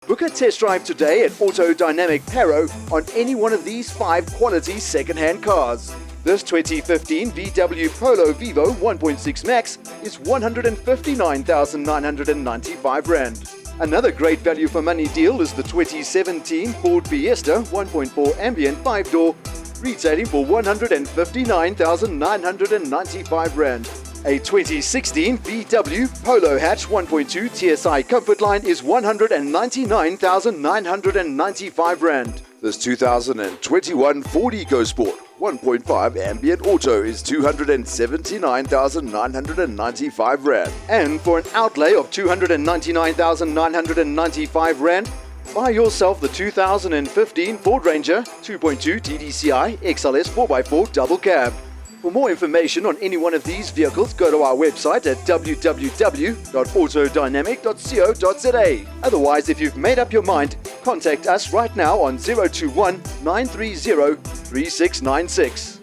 Book a test drive today at Auto Dynamic Paro on any one of these 5 quality second-hand cars. This 2015 VW Polo Vivo 1.6 Max is 159,995 Rand. Another great value for money deal is the 2017 Ford Fiesta 1.4 ambient 5-door, retailing for 159,995 Rand. A 2016 VW Polo Hatch 1.2 TSI Comfort Line is 199,995 Rand. This 2021 Ford EcoSport 1.5 ambient auto is 279,995 Rand. And for an outlay of 299,995 Rand, buy yourself the 2015 Ford Ranger 2.2 TDCi XLS 4x4 double cab. For more information on any one of these vehicles, go to our website at www.autodynamic.co.za. Otherwise, if you've made up your mind, contact us right now on 021 930 3696.